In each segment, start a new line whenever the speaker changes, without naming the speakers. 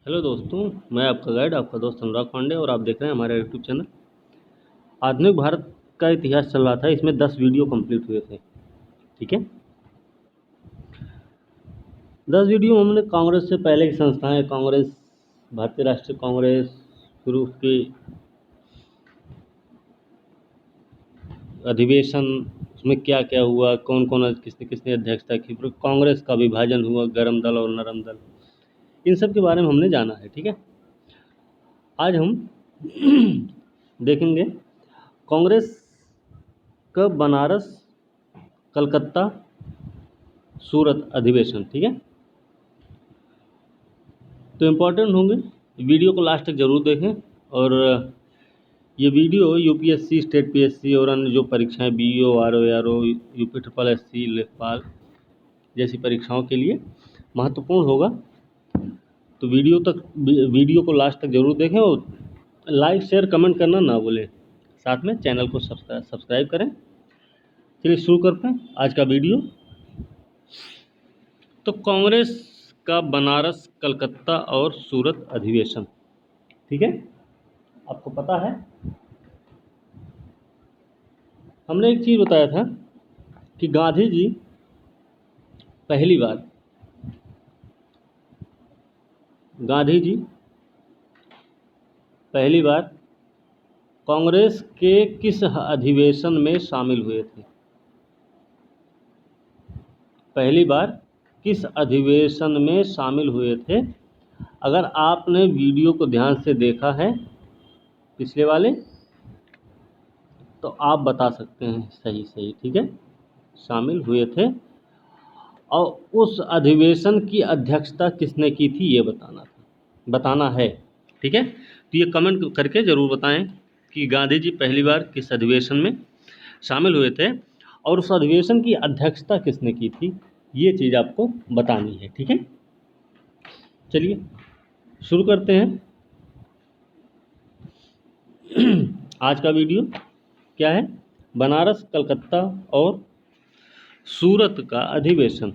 Hello दोस्तों, मैं आपका गाइड, आपका दोस्त अनुराग पांडे और आप देख रहे हैं हमारा यूट्यूब चैनल। आधुनिक भारत का इतिहास चल रहा था, इसमें 10 वीडियो कंप्लीट हुए थे। ठीक है, 10 वीडियो हमने कांग्रेस से पहले की संस्थाएं, कांग्रेस, भारतीय राष्ट्रीय कांग्रेस, फिर उसके अधिवेशन, उसमें क्या क्या हुआ, कौन कौन किसने किसने अध्यक्षता की, फिर कांग्रेस का विभाजन हुआ, गर्म दल और नरम दल, इन सब के बारे में हमने जाना है। ठीक है, आज हम देखेंगे कांग्रेस का बनारस, कलकत्ता, सूरत अधिवेशन। ठीक है, तो इम्पोर्टेंट होंगे, वीडियो को लास्ट तक जरूर देखें। और ये वीडियो यूपीएससी, स्टेट पीएससी और अन्य जो परीक्षाएं, BEO, RO, UP triple SC, लेखपाल जैसी परीक्षाओं के लिए महत्वपूर्ण होगा। तो वीडियो को लास्ट तक जरूर देखें और लाइक शेयर कमेंट करना ना भूलें। साथ में चैनल को सब्सक्राइब करें। चलिए शुरू करते हैं आज का वीडियो। तो कांग्रेस का बनारस, कलकत्ता और सूरत अधिवेशन। ठीक है, आपको पता है हमने एक चीज़ बताया था कि पहली बार गांधी जी पहली बार कांग्रेस के किस अधिवेशन में शामिल हुए थे। पहली बार किस अधिवेशन में शामिल हुए थे। अगर आपने वीडियो को ध्यान से देखा है पिछले वाले, तो आप बता सकते हैं सही सही। ठीक है, शामिल हुए थे और उस अधिवेशन की अध्यक्षता किसने की थी, ये बताना है। ठीक है, तो ये कमेंट करके ज़रूर बताएं कि गांधी जी पहली बार किस अधिवेशन में शामिल हुए थे और उस अधिवेशन की अध्यक्षता किसने की थी, ये चीज़ आपको बतानी है। ठीक है, चलिए शुरू करते हैं। आज का वीडियो क्या है, बनारस, कलकत्ता और सूरत का अधिवेशन।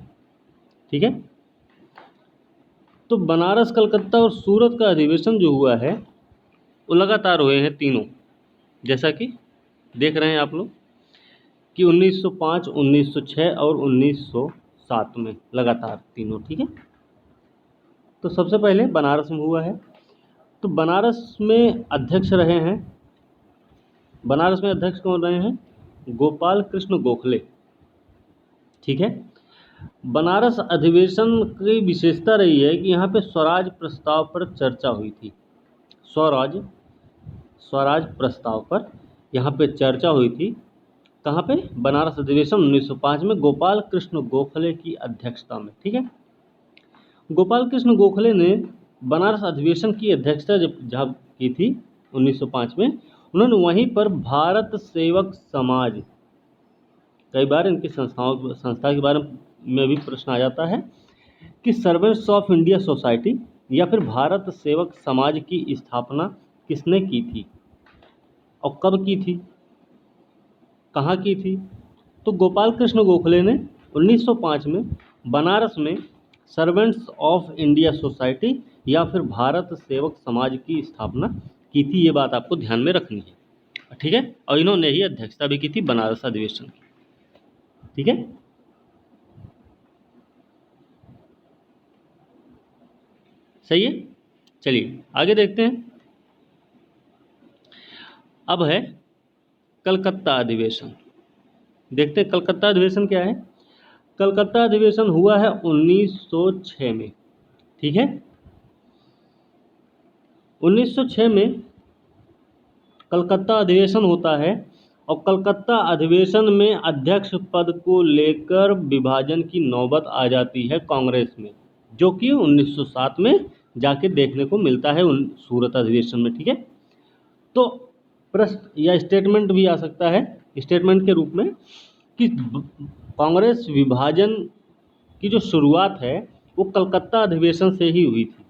ठीक है, तो बनारस, कलकत्ता और सूरत का अधिवेशन जो हुआ है वो लगातार हुए हैं तीनों, जैसा कि देख रहे हैं आप लोग कि 1905, 1906 और 1907 में लगातार तीनों। ठीक है, तो सबसे पहले बनारस में हुआ है। तो बनारस में अध्यक्ष कौन रहे हैं, गोपाल कृष्ण गोखले। ठीक है, बनारस अधिवेशन की विशेषता रही है कि यहाँ पे स्वराज प्रस्ताव पर चर्चा हुई थी। स्वराज स्वराज प्रस्ताव पर यहाँ पे चर्चा हुई थी। कहाँ पे, बनारस अधिवेशन 1905 में गोपाल कृष्ण गोखले की अध्यक्षता में। ठीक है, गोपाल कृष्ण गोखले ने बनारस अधिवेशन की अध्यक्षता जब की थी 1905 में, उन्होंने वहीं पर भारत सेवक समाज, कई बार इनकी संस्था के बारे में भी प्रश्न आ जाता है कि सर्वेंट्स ऑफ इंडिया सोसाइटी या फिर भारत सेवक समाज की स्थापना किसने की थी और कब की थी, कहाँ की थी। तो गोपाल कृष्ण गोखले ने 1905 में बनारस में सर्वेंट्स ऑफ इंडिया सोसाइटी या फिर भारत सेवक समाज की स्थापना की थी। ये बात आपको ध्यान में रखनी है। ठीक है, और इन्होंने ही अध्यक्षता भी की थी बनारस अधिवेशन की। ठीक है, सही है, चलिए आगे देखते हैं। अब है कलकत्ता अधिवेशन। देखते हैं कलकत्ता अधिवेशन क्या है। कलकत्ता अधिवेशन हुआ है 1906 में। ठीक है, 1906 में कलकत्ता अधिवेशन होता है और कलकत्ता अधिवेशन में अध्यक्ष पद को लेकर विभाजन की नौबत आ जाती है कांग्रेस में, जो कि 1907 में जाके देखने को मिलता है उन सूरत अधिवेशन में। ठीक है, तो प्रश्न या स्टेटमेंट भी आ सकता है स्टेटमेंट के रूप में कि कांग्रेस विभाजन की जो शुरुआत है वो कलकत्ता अधिवेशन से ही हुई थी।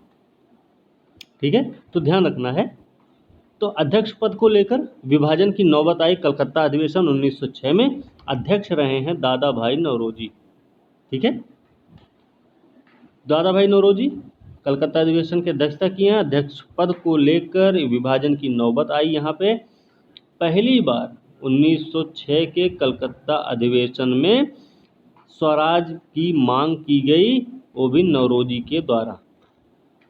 ठीक है, तो ध्यान रखना है। तो अध्यक्ष पद को लेकर विभाजन की नौबत आई कलकत्ता अधिवेशन 1906 में। अध्यक्ष रहे हैं दादा भाई नौरोजी। ठीक है, दादा भाई नौरोजी कलकत्ता अधिवेशन की अध्यक्षता की है। अध्यक्ष पद को लेकर विभाजन की नौबत आई यहाँ पे। पहली बार 1906 के कलकत्ता अधिवेशन में स्वराज की मांग की गई, वो भी नौरोजी के द्वारा।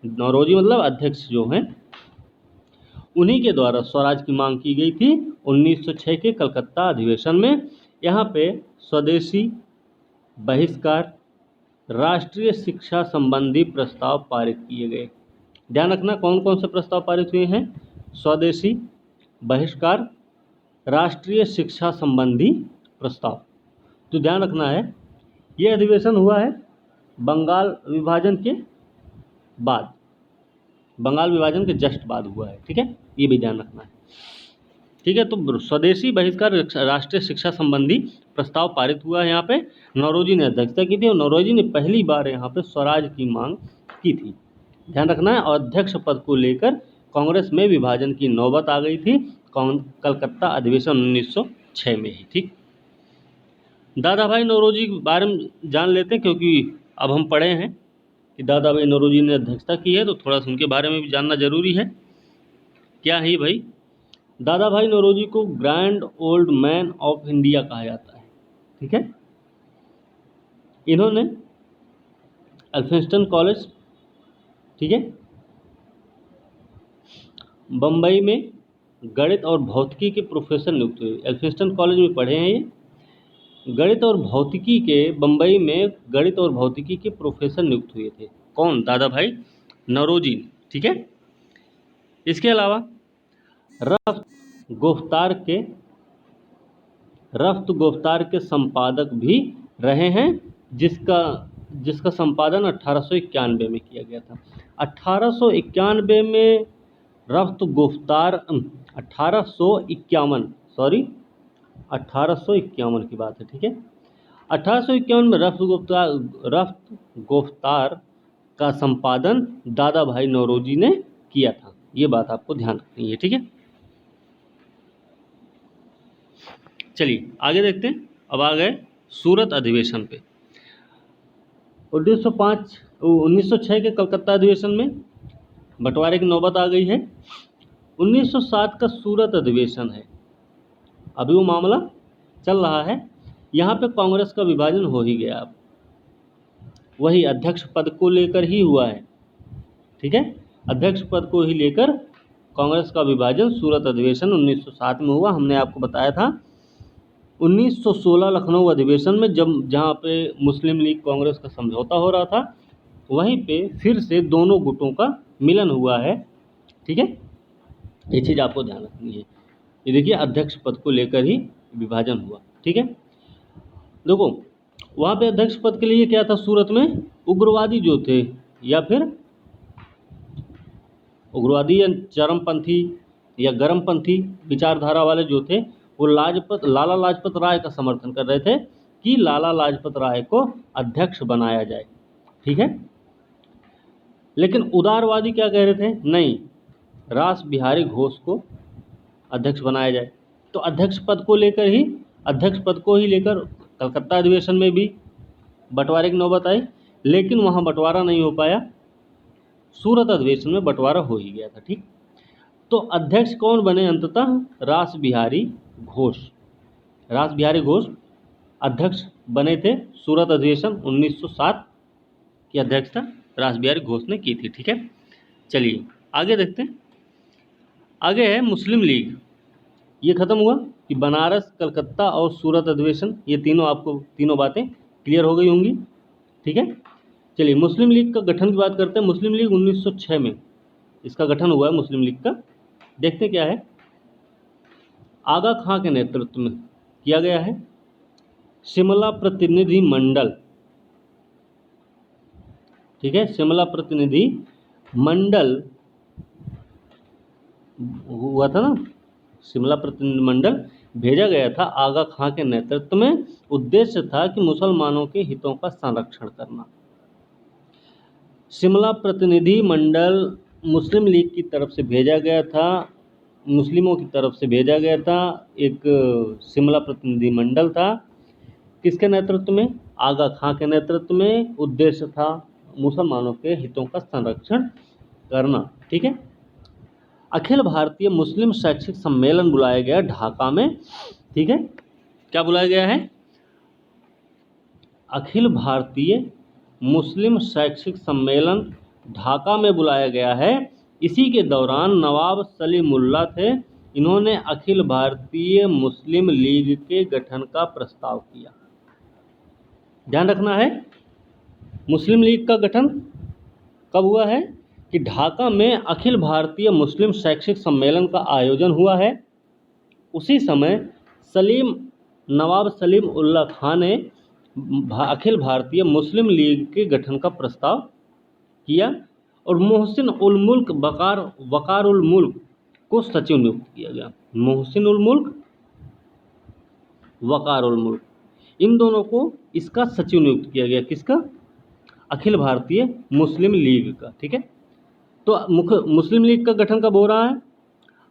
नौरोजी मतलब अध्यक्ष जो हैं, उन्हीं के द्वारा स्वराज की मांग की गई थी 1906 के कलकत्ता अधिवेशन में। यहाँ पे स्वदेशी बहिष्कार, राष्ट्रीय शिक्षा संबंधी प्रस्ताव पारित किए गए। ध्यान रखना कौन कौन से प्रस्ताव पारित हुए हैं। स्वदेशी बहिष्कार, राष्ट्रीय शिक्षा संबंधी प्रस्ताव। तो ध्यान रखना है ये अधिवेशन हुआ है बंगाल विभाजन के बाद, बंगाल विभाजन के जस्ट बाद हुआ है। ठीक है, ये भी ध्यान रखना है। ठीक है, तो स्वदेशी बहिष्कार राष्ट्रीय शिक्षा संबंधी प्रस्ताव पारित हुआ है। यहाँ पे नौरोजी ने अध्यक्षता की थी और नौरोजी ने पहली बार यहाँ पे स्वराज की मांग की थी। ध्यान रखना है। और अध्यक्ष पद को लेकर कांग्रेस में विभाजन की नौबत आ गई थी कलकत्ता अधिवेशन 1906 में ही। ठीक, दादा भाई नौरोजी के बारे में जान लेते हैं, क्योंकि अब हम पढ़े हैं कि दादा भाई नौरोजी ने अध्यक्षता की है, तो थोड़ा सा उनके बारे में भी जानना जरूरी है। क्या है भाई? दादा भाई नौरोजी को grand old man of India कहा जाता है। ठीक है, इन्होंने एल्फिंस्टन कॉलेज, ठीक है, बम्बई में गणित और भौतिकी के प्रोफेसर नियुक्त हुए। एल्फिंस्टन कॉलेज में पढ़े हैं ये। गणित और भौतिकी के बम्बई में गणित और भौतिकी के प्रोफेसर नियुक्त हुए थे। कौन? दादा भाई नौरोजी। ठीक है, इसके अलावा रफ्त गुफ्तार के संपादक भी रहे हैं, जिसका संपादन 1891 में किया गया था। 1891 में रफ्त गुफ्तार 1851 की बात है। ठीक है, 1851 में रफ्त गुफ्तार का संपादन दादा भाई नौरोजी ने किया था। ये बात आपको ध्यान रखनी है। ठीक है, चलिए आगे देखते हैं। अब आ गए सूरत अधिवेशन पे। 1906 के कलकत्ता अधिवेशन में बंटवारे की नौबत आ गई है। 1907 का सूरत अधिवेशन है, अभी वो मामला चल रहा है। यहाँ पे कांग्रेस का विभाजन हो ही गया। अब वही अध्यक्ष पद को लेकर ही हुआ है। ठीक है, अध्यक्ष पद को ही लेकर कांग्रेस का विभाजन सूरत अधिवेशन 1907 में हुआ। हमने आपको बताया था 1916 लखनऊ अधिवेशन में जहाँ पे मुस्लिम लीग कांग्रेस का समझौता हो रहा था, वहीं पे फिर से दोनों गुटों का मिलन हुआ है। ठीक है, ये चीज़ आपको ध्यान रखनी है। ये देखिए अध्यक्ष पद को लेकर ही विभाजन हुआ। ठीक है, देखो वहाँ पे अध्यक्ष पद के लिए क्या था, सूरत में उग्रवादी जो थे या फिर उग्रवादी या चरमपंथी या गर्मपंथी विचारधारा वाले जो थे, वो लाला लाजपत राय का समर्थन कर रहे थे कि लाला लाजपत राय को अध्यक्ष बनाया जाए। ठीक है, लेकिन उदारवादी क्या कह रहे थे, नहीं, रास बिहारी घोष को अध्यक्ष बनाया जाए। तो अध्यक्ष पद को ही लेकर कलकत्ता अधिवेशन में भी बंटवारे की नौबत आई, लेकिन वहाँ बंटवारा नहीं हो पाया। सूरत अधिवेशन में बंटवारा हो ही गया था। ठीक, तो अध्यक्ष कौन बने अंततः? रास बिहारी घोष अध्यक्ष बने थे। सूरत अधिवेशन 1907 की अध्यक्षता रास बिहारी घोष ने की थी। ठीक है, चलिए आगे देखते हैं। आगे है मुस्लिम लीग। ये खत्म हुआ कि बनारस, कलकत्ता और सूरत अधिवेशन, ये तीनों बातें क्लियर हो गई होंगी। ठीक है, चलिए मुस्लिम लीग का गठन की बात करते हैं। मुस्लिम लीग 1906 में इसका गठन हुआ है। मुस्लिम लीग का देखते क्या है। आगा खां के नेतृत्व में किया गया है। शिमला प्रतिनिधि मंडल, ठीक है, शिमला प्रतिनिधि मंडल हुआ था ना, शिमला प्रतिनिधि मंडल भेजा गया था आगा खां के नेतृत्व में। उद्देश्य था कि मुसलमानों के हितों का संरक्षण करना। शिमला प्रतिनिधि मंडल मुस्लिम लीग की तरफ से भेजा गया था, मुस्लिमों की तरफ से भेजा गया था। एक शिमला प्रतिनिधि मंडल था, किसके नेतृत्व में? आगा खां के नेतृत्व में। उद्देश्य था मुसलमानों के हितों का संरक्षण करना। ठीक है। अखिल भारतीय मुस्लिम शैक्षिक सम्मेलन बुलाया गया ढाका में। ठीक है, क्या बुलाया गया है? अखिल भारतीय मुस्लिम शैक्षिक सम्मेलन ढाका में बुलाया गया है। इसी के दौरान नवाब सलीमुल्लाह थे। इन्होंने अखिल भारतीय मुस्लिम लीग के गठन का प्रस्ताव किया। ध्यान रखना है, मुस्लिम लीग का गठन कब हुआ है कि ढाका में अखिल भारतीय मुस्लिम शैक्षिक सम्मेलन का आयोजन हुआ है। उसी समय नवाब सलीम उल्लाह खान ने अखिल भारतीय मुस्लिम लीग के गठन का प्रस्ताव किया और मोहसिन उल मुल्क वकार उल मुल्क को सचिव नियुक्त किया गया। मोहसिन उल मुल्क, वकार उल मुल्क, इन दोनों को इसका सचिव नियुक्त किया गया। किसका? अखिल भारतीय मुस्लिम लीग का। ठीक है, तो मुस्लिम लीग का गठन कब हो रहा है?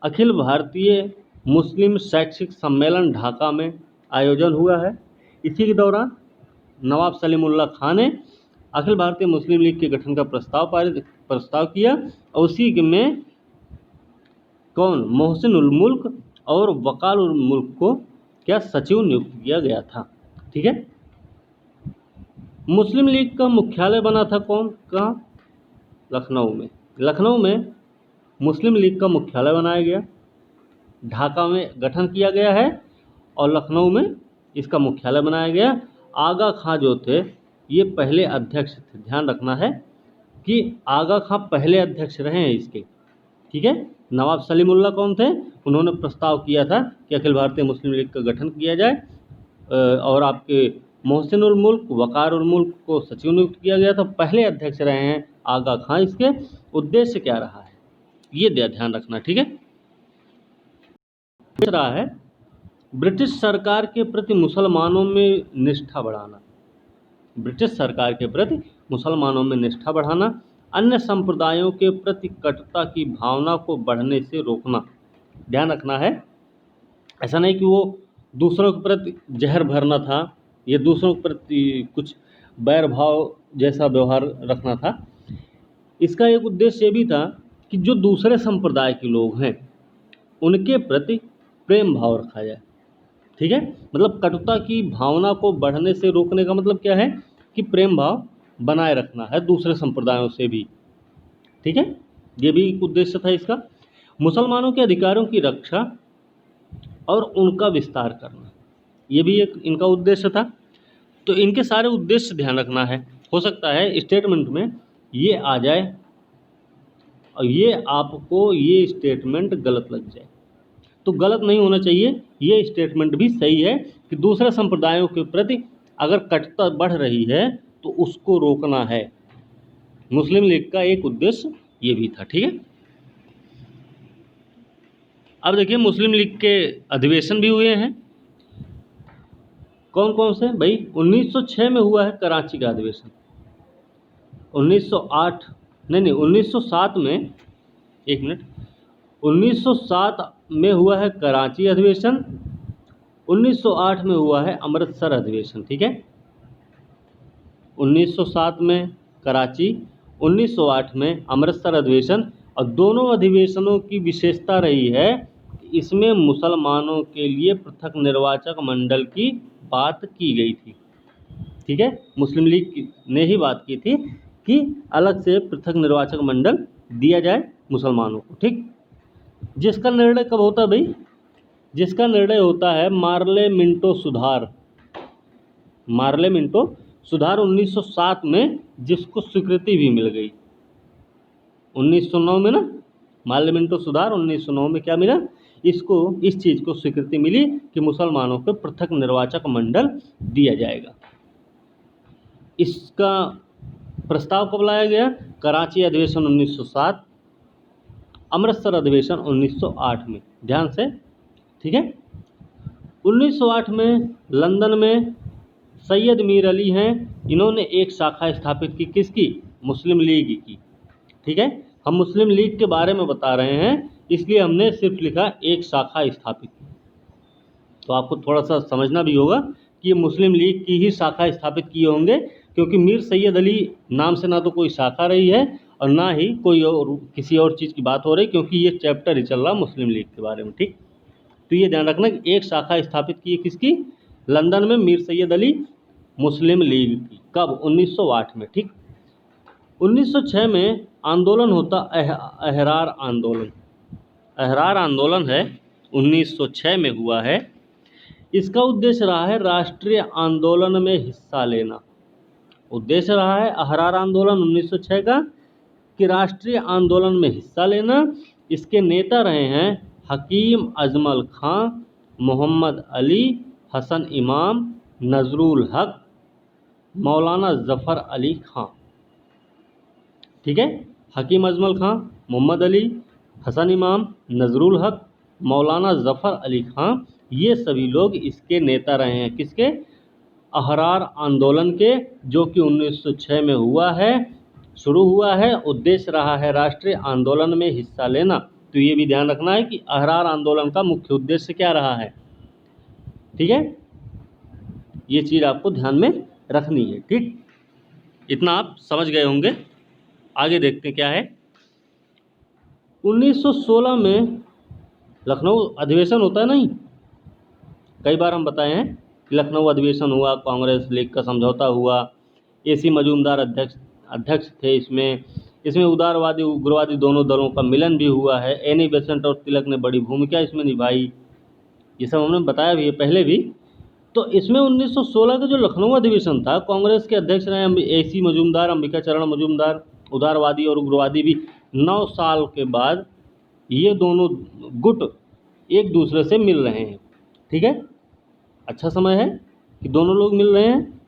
अखिल भारतीय मुस्लिम शैक्षिक सम्मेलन ढाका में आयोजन हुआ है। इसी के दौरान नवाब सलीमुल्लाह खान ने अखिल भारतीय मुस्लिम लीग के गठन का प्रस्ताव किया और उसी में कौन? मोहसिन उल मुल्क और वकार उल मुल्क को क्या सचिव नियुक्त किया गया था। ठीक है। मुस्लिम लीग का मुख्यालय बना था कौन? कहाँ? लखनऊ में। लखनऊ में मुस्लिम लीग का मुख्यालय बनाया गया। ढाका में गठन किया गया है और लखनऊ में इसका मुख्यालय बनाया गया। आगा खां जो थे ये पहले अध्यक्ष थे। ध्यान रखना है कि आगा खां पहले अध्यक्ष रहे हैं इसके। ठीक है। नवाब सलीमुल्लाह कौन थे? उन्होंने प्रस्ताव किया था कि अखिल भारतीय मुस्लिम लीग का गठन किया जाए और आपके मोहसिन उल मुल्क, वकार उल मुल्क को सचिव नियुक्त किया गया था। पहले अध्यक्ष रहे हैं आगा खां। इसके उद्देश्य क्या रहा है ये ध्यान रखना। ठीक है। रहा है ब्रिटिश सरकार के प्रति मुसलमानों में निष्ठा बढ़ाना। ब्रिटिश सरकार के प्रति मुसलमानों में निष्ठा बढ़ाना, अन्य संप्रदायों के प्रति कटुता की भावना को बढ़ने से रोकना। ध्यान रखना है, ऐसा नहीं कि वो दूसरों के प्रति जहर भरना था या दूसरों के प्रति कुछ बैर भाव जैसा व्यवहार रखना था। इसका एक उद्देश्य ये भी था कि जो दूसरे संप्रदाय के लोग हैं उनके प्रति प्रेम भाव रखा जाए। ठीक है, मतलब कटुता की भावना को बढ़ने से रोकने का मतलब क्या है कि प्रेम भाव बनाए रखना है दूसरे संप्रदायों से भी। ठीक है, ये भी एक उद्देश्य था इसका। मुसलमानों के अधिकारों की रक्षा और उनका विस्तार करना, ये भी एक इनका उद्देश्य था। तो इनके सारे उद्देश्य ध्यान रखना है। हो सकता है स्टेटमेंट में ये आ जाए और ये आपको ये स्टेटमेंट गलत लग जाए, तो गलत नहीं होना चाहिए। ये स्टेटमेंट भी सही है कि दूसरे संप्रदायों के प्रति अगर कटुता बढ़ रही है तो उसको रोकना है। मुस्लिम लीग का एक उद्देश्य ये भी था। ठीक है, अब देखिए मुस्लिम लीग के अधिवेशन भी हुए हैं। कौन कौन से भाई? 1906 में हुआ है कराची का अधिवेशन। 1907 में, एक मिनट, 1907 में हुआ है कराची अधिवेशन। 1908 में हुआ है अमृतसर अधिवेशन। ठीक है, 1907 में कराची, 1908 में अमृतसर अधिवेशन। और दोनों अधिवेशनों की विशेषता रही है कि इसमें मुसलमानों के लिए पृथक निर्वाचक मंडल की बात की गई थी। ठीक है, मुस्लिम लीग ने ही बात की थी कि अलग से पृथक निर्वाचक मंडल दिया जाए मुसलमानों को। ठीक, जिसका निर्णय कब होता है भाई? जिसका निर्णय होता है मार्ले मिंटो सुधार। मार्ले मिंटो सुधार 1907 में, जिसको स्वीकृति भी मिल गई। 1909 में ना, मार्ले मिंटो सुधार 1909 में क्या मिला? इसको, इस चीज़ को स्वीकृति मिली कि मुसलमानों को पृथक निर्वाचक मंडल दिया जाएगा। इसका प्रस्ताव कब लाया गया? कराची अधिवेशन 1907, अमृतसर अधिवेशन 1908 में। ध्यान से, ठीक है। 1908 में लंदन में सैयद मीर अली हैं, इन्होंने एक शाखा स्थापित की। किसकी? मुस्लिम लीग की। ठीक है, हम मुस्लिम लीग के बारे में बता रहे हैं इसलिए हमने सिर्फ लिखा एक शाखा स्थापित की। तो आपको थोड़ा सा समझना भी होगा कि ये मुस्लिम लीग की ही शाखा स्थापित किए होंगे, क्योंकि मीर सैयद अली नाम से ना तो कोई शाखा रही है और ना ही कोई और किसी और चीज़ की बात हो रही, क्योंकि ये चैप्टर ही चल रहा मुस्लिम लीग के बारे में। ठीक, तो ये ध्यान रखना कि एक शाखा स्थापित की है किसकी, लंदन में मीर सैयद अली मुस्लिम लीग की। कब, 1908 में। ठीक, 1906 में आंदोलन होता अहरार आंदोलन। अहरार आंदोलन है 1906 में हुआ है। इसका उद्देश्य रहा है राष्ट्रीय आंदोलन में हिस्सा लेना। उद्देश्य रहा है अहरार आंदोलन 1906 का कि राष्ट्रीय आंदोलन में हिस्सा लेना। इसके नेता रहे हैं हकीम अजमल खां, मोहम्मद अली, हसन इमाम, नजरुल हक, मौलाना जफ़र अली खां। ठीक है, हकीम अजमल खां, मोहम्मद अली, हसन इमाम, नजरुल हक, मौलाना जफ़र अली खां, ये सभी लोग इसके नेता रहे हैं। किसके, अहरार आंदोलन के, जो कि 1906 में हुआ है, शुरू हुआ है। उद्देश्य रहा है राष्ट्रीय आंदोलन में हिस्सा लेना। तो ये भी ध्यान रखना है कि अहरार आंदोलन का मुख्य उद्देश्य क्या रहा है। ठीक है, ये चीज़ आपको ध्यान में रखनी है। ठीक, इतना आप समझ गए होंगे। आगे देखते हैं क्या है। 1916 में लखनऊ अधिवेशन होता है नहीं, कई बार हम बताए हैं कि लखनऊ अधिवेशन हुआ, कांग्रेस लीग का समझौता हुआ, AC मजूमदार अध्यक्ष थे। इसमें उदारवादी उग्रवादी दोनों दलों का मिलन भी हुआ है। एनी बेसेंट और तिलक ने बड़ी भूमिका इसमें निभाई। ये सब हमने बताया भी है पहले भी। तो इसमें 1916 का जो लखनऊ अधिवेशन था, कांग्रेस के अध्यक्ष रहे AC मजूमदार, अंबिका चरण मजूमदार। उदारवादी और उग्रवादी भी 9 साल के बाद ये दोनों गुट एक दूसरे से मिल रहे हैं। ठीक है, अच्छा समय है कि दोनों लोग मिल रहे हैं।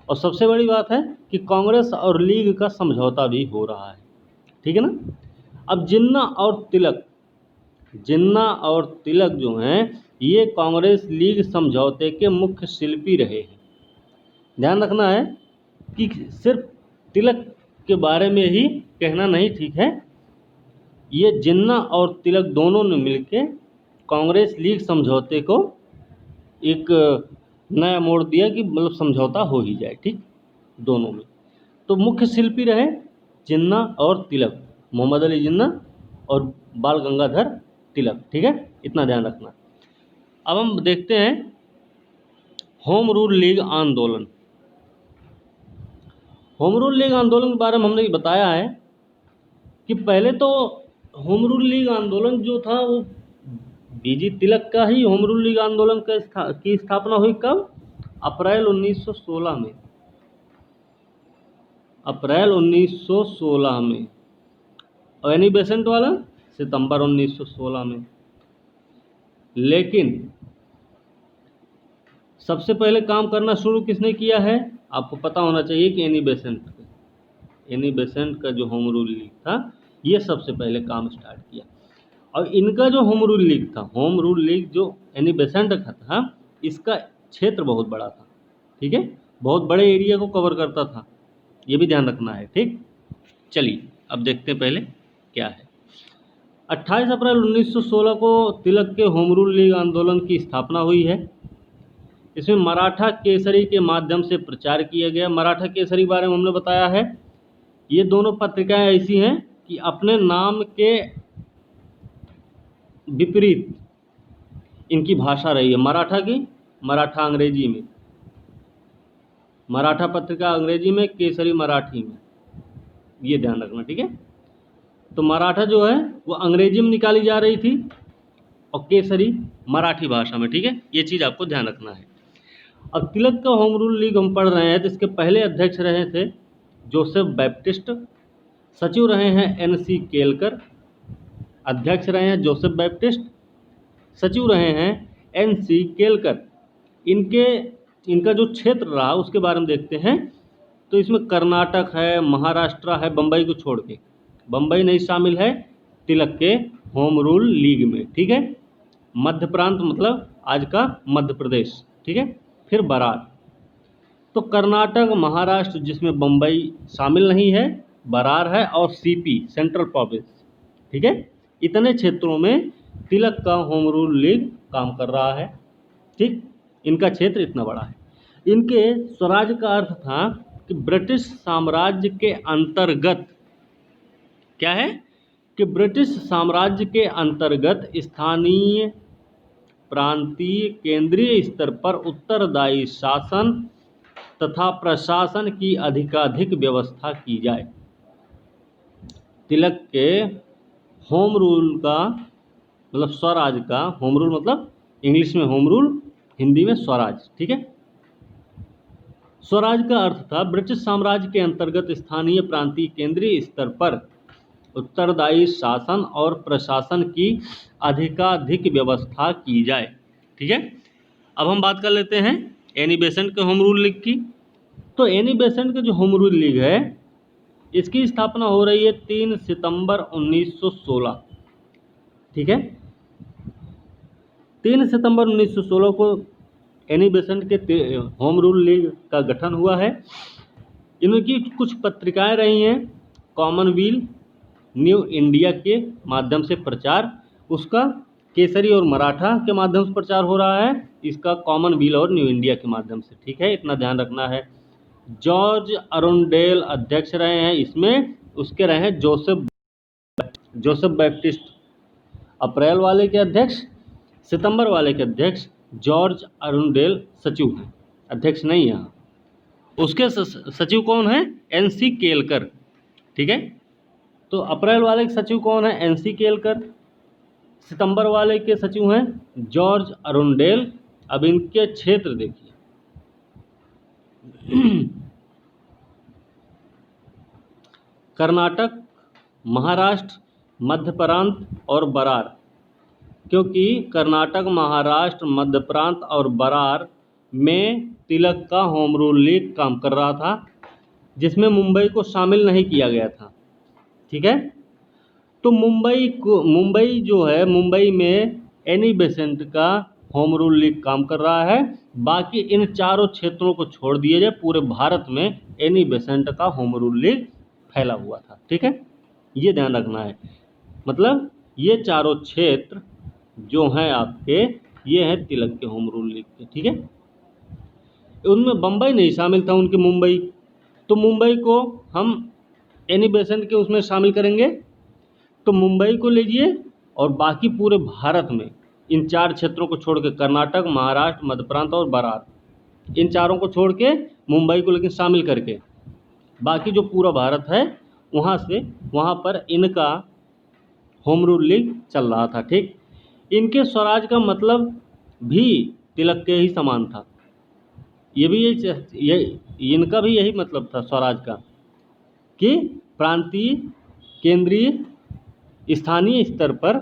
और सबसे बड़ी बात है कि कांग्रेस और लीग का समझौता भी हो रहा है। ठीक है ना। अब जिन्ना और तिलक जो हैं, ये कांग्रेस लीग समझौते के मुख्य शिल्पी रहे हैं। ध्यान रखना है कि सिर्फ तिलक के बारे में ही कहना नहीं ठीक है। ये जिन्ना और तिलक दोनों ने मिलकर कांग्रेस लीग समझौते को एक नया मोड़ दिया कि मतलब समझौता हो ही जाए। ठीक, दोनों में। तो मुख्य शिल्पी रहे जिन्ना और तिलक, मोहम्मद अली जिन्ना और बाल गंगाधर तिलक। ठीक है, इतना ध्यान रखना। अब हम देखते हैं होम रूल लीग आंदोलन। होम रूल लीग आंदोलन के बारे में हमने बताया है कि पहले तो होम रूल लीग आंदोलन जो था वो BG तिलक का ही होम रूल लीग आंदोलन की स्थापना हुई। कब, अप्रैल 1916 में। अप्रैल 1916 में। और एनी बेसेंट वाला सितंबर 1916 में। लेकिन सबसे पहले काम करना शुरू किसने किया है, आपको पता होना चाहिए कि एनी बेसेंट का जो होम रूल लीग था, ये सबसे पहले काम स्टार्ट किया। और इनका जो होम रूल लीग जो एनी बेसेंट का था, इसका क्षेत्र बहुत बड़ा था। ठीक है, बहुत बड़े एरिया को कवर करता था, ये भी ध्यान रखना है। ठीक, चलिए अब देखते हैं पहले क्या है। 28 अप्रैल 1916 को तिलक के होम रूल लीग आंदोलन की स्थापना हुई है। इसमें मराठा केसरी के माध्यम से प्रचार किया गया। मराठा केसरी के बारे में हमने बताया है। ये दोनों पत्रिकाएं ऐसी हैं कि अपने नाम के विपरीत इनकी भाषा रही है। मराठा अंग्रेजी में, मराठा पत्रिका अंग्रेजी में, केसरी मराठी में, ये ध्यान रखना। ठीक है, तो मराठा जो है वो अंग्रेजी में निकाली जा रही थी और केसरी मराठी भाषा में। ठीक है, ये चीज़ आपको ध्यान रखना है। अब तिलक का होम रूल लीग हम पढ़ रहे हैं, तो इसके पहले अध्यक्ष रहे थे जोसेफ बैप्टिस्ट, सचिव रहे हैं NC केलकर, अध्यक्ष रहे हैं जोसेफ बैप्टिस्ट, सचिव रहे हैं NC केलकर। इनका जो क्षेत्र रहा उसके बारे में देखते हैं। तो इसमें कर्नाटक है, महाराष्ट्र है, बम्बई को छोड़ के, बम्बई नहीं शामिल है तिलक के होम रूल लीग में। ठीक है, मध्य प्रांत मतलब आज का मध्य प्रदेश। ठीक है, फिर बरार। तो कर्नाटक, महाराष्ट्र जिसमें बम्बई शामिल नहीं है, बरार है, और CP सेंट्रल प्रोविंस। ठीक है, इतने क्षेत्रों में तिलक का होम रूल लीग काम कर रहा है। ठीक, इनका क्षेत्र इतना बड़ा है। इनके स्वराज का अर्थ था कि ब्रिटिश साम्राज्य के अंतर्गत, क्या है कि ब्रिटिश साम्राज्य के अंतर्गत स्थानीय, प्रांतीय, केंद्रीय स्तर पर उत्तरदायी शासन तथा प्रशासन की अधिकाधिक व्यवस्था की जाए। तिलक के होम रूल का मतलब स्वराज का, होम रूल मतलब इंग्लिश में होम रूल, हिंदी में स्वराज, ठीक है। स्वराज का अर्थ था ब्रिटिश साम्राज्य के अंतर्गत स्थानीय, प्रांतीय, केंद्रीय स्तर पर उत्तरदायी शासन और प्रशासन की अधिकाधिक व्यवस्था की जाए, ठीक है। अब हम बात कर लेते हैं एनी बेसेंट के होम रूल लीग की। तो एनी बेसेंट के जो होम रूल लीग है, इसकी स्थापना हो रही है 3 सितंबर 1916, ठीक है। 3 सितंबर 1916 को एनी बेसेंट के होम रूल लीग का गठन हुआ है। इनकी कुछ पत्रिकाएं रही हैं, कॉमनवेल्थ, न्यू इंडिया के माध्यम से प्रचार, उसका केसरी और मराठा के माध्यम से प्रचार हो रहा है, इसका कॉमनवेल्थ और न्यू इंडिया के माध्यम से, ठीक है, इतना ध्यान रखना है। जॉर्ज अरुंडेल अध्यक्ष रहे हैं इसमें, उसके रहे हैं जोसेफ बैप्टिस्ट। अप्रैल वाले के अध्यक्ष, सितंबर वाले के अध्यक्ष जॉर्ज अरुंडेल सचिव हैं, अध्यक्ष नहीं यहाँ। उसके सचिव कौन है? एनसी केलकर, ठीक है। तो अप्रैल वाले के सचिव कौन है? एनसी केलकर। सितंबर वाले के सचिव हैं जॉर्ज अरुंडेल। अब इनके क्षेत्र देखिए, कर्नाटक, महाराष्ट्र, मध्य प्रांत और बरार, क्योंकि कर्नाटक, महाराष्ट्र, मध्य प्रांत और बरार में तिलक का होम रूल लीग काम कर रहा था, जिसमें मुंबई को शामिल नहीं किया गया था, ठीक है। तो मुंबई जो है, मुंबई में एनी बेसेंट का होम रूल लीग काम कर रहा है। बाकी इन चारों क्षेत्रों को छोड़ दिए जाए, पूरे भारत में एनी बेसेंट का होम रूल लीग फैला हुआ था, ठीक है, ये ध्यान रखना है। मतलब ये चारों क्षेत्र जो हैं आपके, ये हैं तिलक के होम रूल लीग के, ठीक है। उनमें बम्बई नहीं शामिल था, उनकी मुंबई, तो मुंबई को हम एनी बेसेंट के उसमें शामिल करेंगे। तो मुंबई को लीजिए और बाकी पूरे भारत में इन चार क्षेत्रों को छोड़ के, कर्नाटक, महाराष्ट्र, मध्य प्रांत और बरार, इन चारों को छोड़ के मुंबई को लेकिन शामिल करके बाकी जो पूरा भारत है वहाँ पर इनका होम रूल लीग चल रहा था, ठीक। इनके स्वराज का मतलब भी तिलक के ही समान था, ये भी इनका भी यही मतलब था स्वराज का, कि प्रांतीय, केंद्रीय, स्थानीय स्तर पर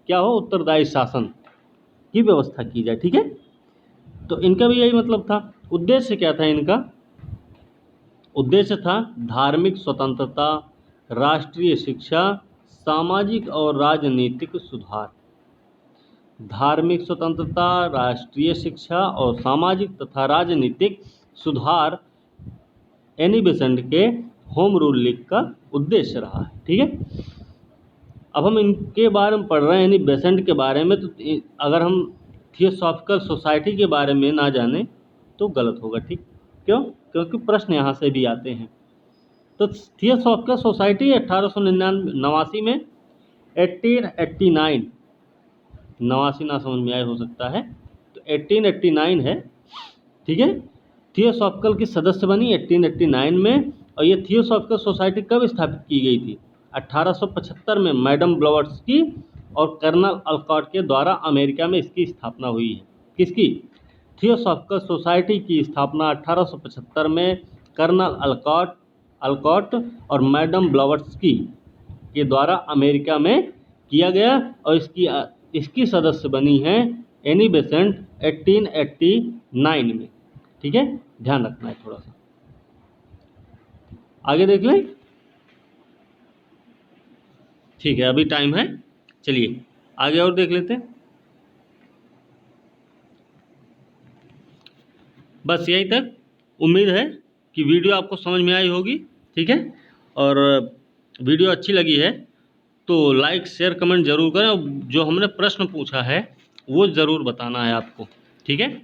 क्या हो, उत्तरदायी शासन की व्यवस्था की जाए, ठीक है। तो इनका भी यही मतलब था। उद्देश्य क्या था इनका? उद्देश्य था धार्मिक स्वतंत्रता, राष्ट्रीय शिक्षा, सामाजिक और राजनीतिक सुधार। धार्मिक स्वतंत्रता, राष्ट्रीय शिक्षा और सामाजिक तथा राजनीतिक सुधार एनी बेसेंट के होम रूल लीग का उद्देश्य रहा है, ठीक है। अब हम इनके बारे में पढ़ रहे हैं, एनी बेसेंट के बारे में, तो अगर हम थियोसॉफिकल सोसाइटी के बारे में ना जाने तो गलत होगा, ठीक। क्यों? क्योंकि प्रश्न यहाँ से भी आते हैं। तो थियोसॉफिकल सोसाइटी 1889 में 1889, 89 ना समझ में आए हो सकता है, तो 1889 है, ठीक है। थियोसॉफिकल की सदस्य बनी 1889 में। और ये थियोसॉफिकल सोसाइटी कब स्थापित की गई थी? 1875 में मैडम ब्लवत्स्की और कर्नल अलकॉट के द्वारा अमेरिका में इसकी स्थापना हुई है। किसकी? थियोसॉफिकल सोसाइटी की स्थापना 1875 में कर्नल अलकॉट और मैडम ब्लवत्स्की के द्वारा अमेरिका में किया गया, और इसकी सदस्य बनी है एनी बेसेंट 1889 में, ठीक है, ध्यान रखना है थोड़ा सा। आगे देख लें, ठीक है, अभी टाइम है, चलिए आगे और देख लेते हैं। बस यहीं तक। उम्मीद है कि वीडियो आपको समझ में आई होगी, ठीक है। और वीडियो अच्छी लगी है तो लाइक, शेयर, कमेंट जरूर करें, और जो हमने प्रश्न पूछा है वो ज़रूर बताना है आपको, ठीक है।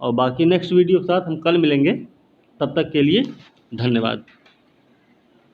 और बाकी नेक्स्ट वीडियो के साथ हम कल मिलेंगे, तब तक के लिए धन्यवाद।